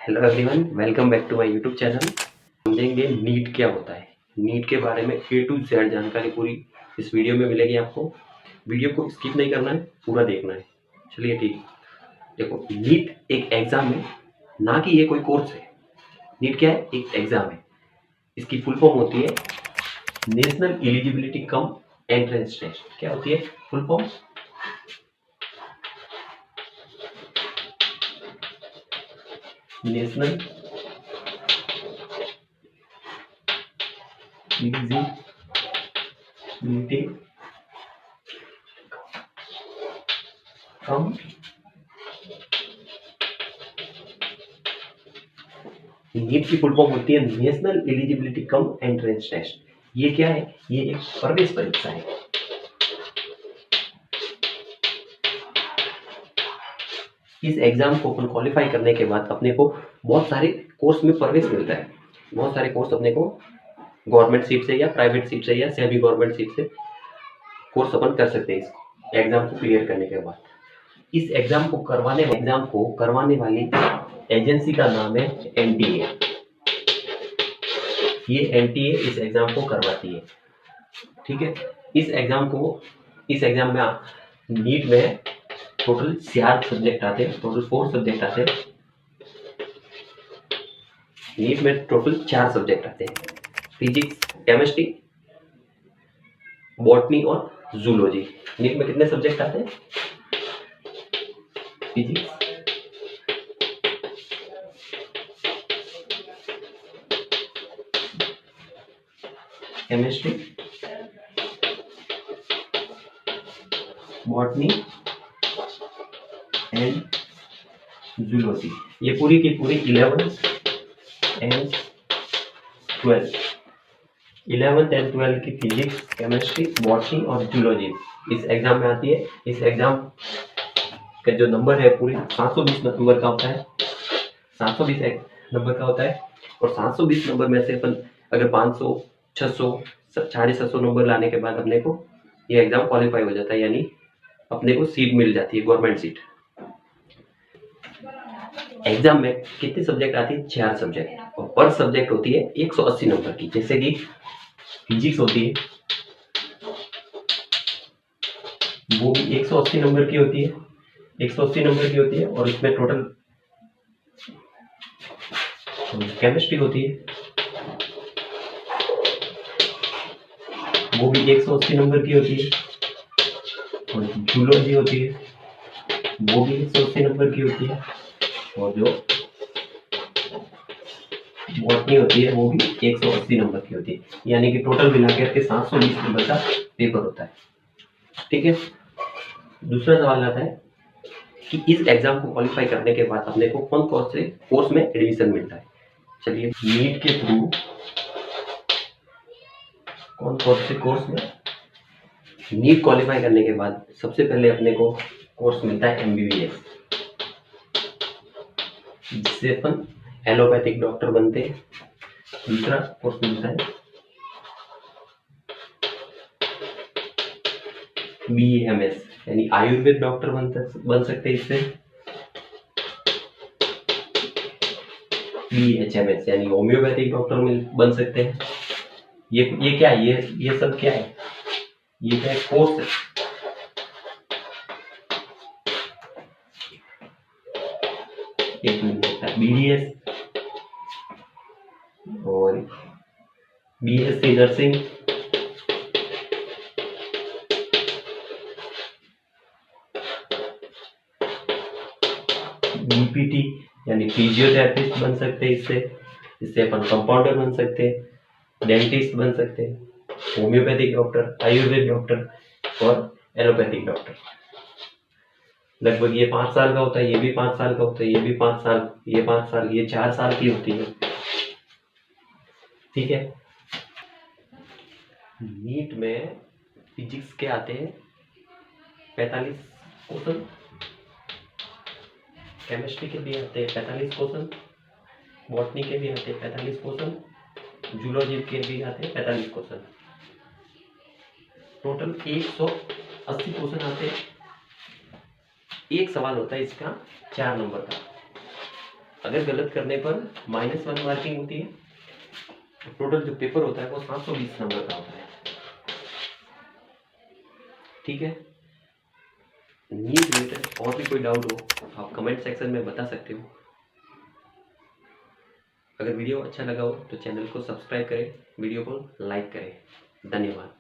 Hello everyone, welcome back to my YouTube channel. समझेंगे NEET क्या होता है। नीट के बारे में ए टू जेड जानकारी पूरी इस वीडियो में मिलेगी आपको। वीडियो को स्किप नहीं करना है, पूरा देखना है। चलिए ठीक। देखो, नीट एक एग्ज़ाम है, ना कि ये कोई कोर्स है। नीट क्या है? एक एग्ज़ाम है। इसकी फुल फॉर्म होती है national eligibility cum entrance test. क्या होती है full form? National eligibility cum NEET की फुल फॉर्म होती है national eligibility cum entrance test. ये क्या है? ये एक प्रवेश परीक्षा है। इस एग्जाम को अपन क्वालिफाई करने के बाद अपने को बहुत सारे कोर्स में प्रवेश मिलता है। बहुत सारे कोर्स अपने को गवर्नमेंट सीट से या प्राइवेट सीट से या सेमी गवर्नमेंट सीट से कोर्स अपन कर सकते हैं इस एग्जाम को क्लियर करने के बाद। इस एग्जाम को करवाने वाली एजेंसी का नाम है एनटीए। ये एनटीए इस एग्जाम को करवाती है। ठीक है। इस एग्जाम में नीट में टोटल 4 सब्जेक्ट आते हैं, टोटल 4 सब्जेक्ट आते हैं। नीट में टोटल 4 सब्जेक्ट आते हैं, फिजिक्स, केमिस्ट्री, बॉटनी और जूलॉजी। नीट में कितने सब्जेक्ट आते हैं? Physics, chemistry, botany and zoology. ये पूरी की पूरी 11th एंड 12th की फिजिक्स, केमिस्ट्री, बॉटनी और जूलॉजी इस एग्जाम में आती है। इस एग्जाम का जो नंबर है पूरी 720 नंबर का होता है। 720 नंबर का होता है और 720 नंबर में से अपन अगर 500, 600, 750 नंबर लाने के बाद अपने को ये एग्जाम क्वालिफाई हो जाता है, यानी अपने को सीट मिल जाती है, गवर्नमेंट सीट। एग्जाम में कितने सब्जेक्ट आती है? 4 सब्जेक्ट और पर सब्जेक्ट होती है 180 नंबर की। जैसे कि फिजिक्स होती है, वो भी 180 नंबर की होती है, 180 नंबर की होती है। और इसमें टोटल केमिस्ट्री होती है, वो भी 180 नंबर की होती है। और जूलॉजी होती है, वो भी 180 नंबर की होती है। और जो बॉटनी होती है वो भी 180 नंबर की होती है। यानी कि टोटल मिलाकर के 720 नंबर का पेपर होता है। ठीक है। दूसरा सवाल आता है कि इस एग्जाम को क्वालिफाई करने के बाद अपने को कौन कौन से कोर्स में एडमिशन मिलता है। चलिए, नीट के थ्रू कौन कौन से कोर्स में नीट क्वालिफाई करने के बाद सबसे पहले अपने को कोर्स मिलता है एमबीबीएस, जिससे अपन एलोपैथिक डॉक्टर बनते हैं। दूसरा कोर्स मिलता है बीएमएस, यानी आयुर्वेद डॉक्टर बन सकते हैं इससे। बीएचएमएस यानी होम्योपैथिक डॉक्टर बन सकते हैं। ये क्या है? ये सब क्या है? ये क्या है? कोर्स है। एक मिनट होता है बीडीएस और बीएससी नर्सिंग, बीपीटी यानी फिजियोथेरेपिस्ट बन सकते हैं इससे अपन कंपाउंडर बन सकते हैं, डेंटिस्ट बन सकते हैं, होम्योपैथिक डॉक्टर, आयुर्वेद डॉक्टर और एलोपैथिक डॉक्टर। लगभग ये 5 साल का होता है, ये भी 5 साल का होता है, ये भी 5 साल, ये 5 साल, ये 4 साल की होती है। ठीक है। नीट में फिजिक्स के आते हैं 45 क्वेश्चन, केमिस्ट्री के भी आते हैं 45 क्वेश्चन, बॉटनी के भी आते हैं 45 क्वेश्चन, जूलॉजी के भी आते हैं 45 क्वेश्चन। टोटल 180 क्वेश्चन आते हैं। एक सवाल होता है इसका 4 नंबर का। अगर गलत करने पर -1 मार्किंग होती है। टोटल जो पेपर होता है वो 720 नंबर का होता है। ठीक है। नीट रिलेटेड और भी कोई डाउट हो आप कमेंट सेक्शन में बता सकते हो। अगर वीडियो अच्छा लगा हो तो चैनल को सब्सक्राइब करें, वीडियो को लाइक करें। धन्यवाद।